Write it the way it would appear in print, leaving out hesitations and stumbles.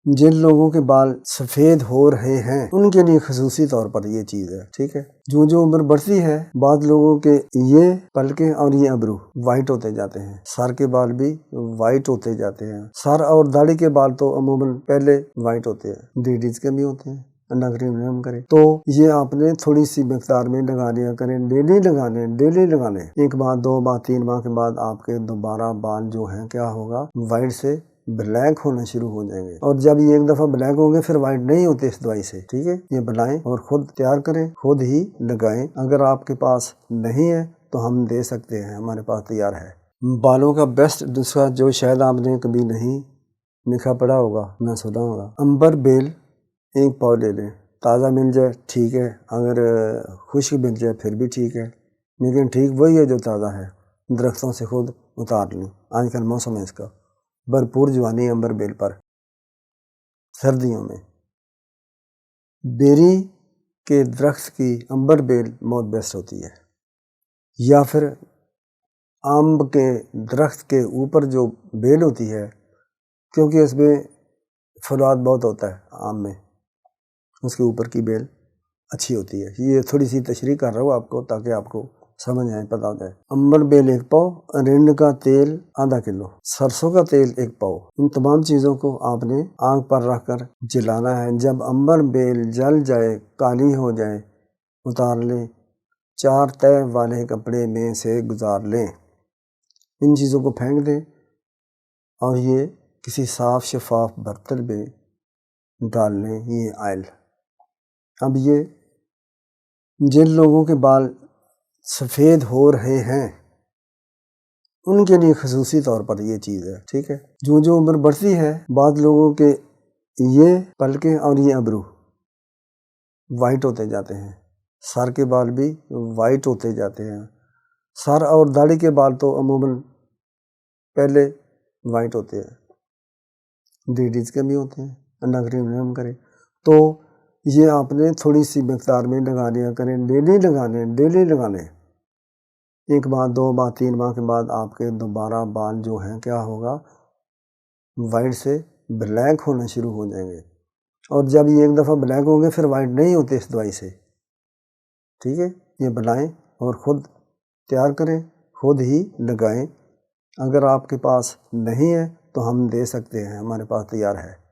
جن لوگوں کے بال سفید ہو رہے ہیں ان کے لیے خصوصی طور پر یہ چیز ہے، ٹھیک ہے۔ جو عمر بڑھتی ہے بعض لوگوں کے یہ پلکیں اور یہ ابرو وائٹ ہوتے جاتے ہیں، سر کے بال بھی وائٹ ہوتے جاتے ہیں۔ سر اور داڑھی کے بال تو عموماً پہلے وائٹ ہوتے ہیں، لیڈیز کے بھی ہوتے ہیں، اللہ کریم رحم کرے۔ تو یہ آپ نے تھوڑی سی مقدار میں لگا لیا کریں، ڈیلی لگا لیں۔ ایک بار 2 بار 3 بار کے بعد آپ کے دوبارہ بال جو ہیں کیا ہوگا، وائٹ سے بلیک ہونا شروع ہو جائیں گے، اور جب یہ ایک دفعہ بلیک ہوں گے پھر وائٹ نہیں ہوتے اس دوائی سے، ٹھیک ہے۔ یہ بنائیں اور خود تیار کریں، خود ہی لگائیں۔ اگر آپ کے پاس نہیں ہے تو ہم دے سکتے ہیں، ہمارے پاس تیار ہے۔ بالوں کا بیسٹ نسخہ جو شاید آپ نے کبھی نہیں لکھا پڑا ہوگا، نہ سنا ہوگا، امبر بیل 1 پاؤ لے لیں، تازہ مل جائے ٹھیک ہے، اگر خشک مل جائے پھر بھی ٹھیک ہے، لیکن ٹھیک وہی ہے جو تازہ ہے، درختوں سے خود اتار لیں۔ آج کل موسم ہے اس کا، بھرپور جوانی ہے امبر بیل پر سردیوں میں۔ بیری کے درخت کی امبر بیل بہت بیسٹ ہوتی ہے، یا پھر آم کے درخت کے اوپر جو بیل ہوتی ہے، کیونکہ اس میں فلوات بہت ہوتا ہے آم میں، اس کے اوپر کی بیل اچھی ہوتی ہے۔ یہ تھوڑی سی تشریح کر رہا ہوں آپ کو تاکہ آپ کو سمجھ آئے، پتہ ہو جائے۔ امبر بیل 1 پاؤ، رنڈ کا تیل ½ کلو، سرسوں کا تیل 1 پاؤ۔ ان تمام چیزوں کو آپ نے آگ پر رکھ کر جلانا ہے۔ جب امبر بیل جل جائے، کالی ہو جائے، اتار لیں، 4 تہہ والے کپڑے میں سے گزار لیں، ان چیزوں کو پھینک دیں اور یہ کسی صاف شفاف برتن میں ڈال لیں یہ آئل۔ اب یہ جن لوگوں کے بال سفید ہو رہے ہیں ان کے لیے خصوصی طور پر یہ چیز ہے، ٹھیک ہے۔ جو عمر بڑھتی ہے بعض لوگوں کے یہ پلکیں اور یہ ابرو وائٹ ہوتے جاتے ہیں، سر کے بال بھی وائٹ ہوتے جاتے ہیں۔ سر اور داڑھی کے بال تو عموماً پہلے وائٹ ہوتے ہیں، لیڈیز کے بھی ہوتے ہیں، اللہ کریم رحم کرے۔ تو یہ آپ نے تھوڑی سی مقدار میں لگا لیا کریں، ڈیلی لگا لیں۔ ایک بار 2 بار 3 بار کے بعد آپ کے دوبارہ بال جو ہیں کیا ہوگا، وائٹ سے بلیک ہونا شروع ہو جائیں گے، اور جب یہ ایک دفعہ بلیک ہوں گے پھر وائٹ نہیں ہوتے اس دوائی سے، ٹھیک ہے۔ یہ بنائیں اور خود تیار کریں، خود ہی لگائیں۔ اگر آپ کے پاس نہیں ہے تو ہم دے سکتے ہیں، ہمارے پاس تیار ہے۔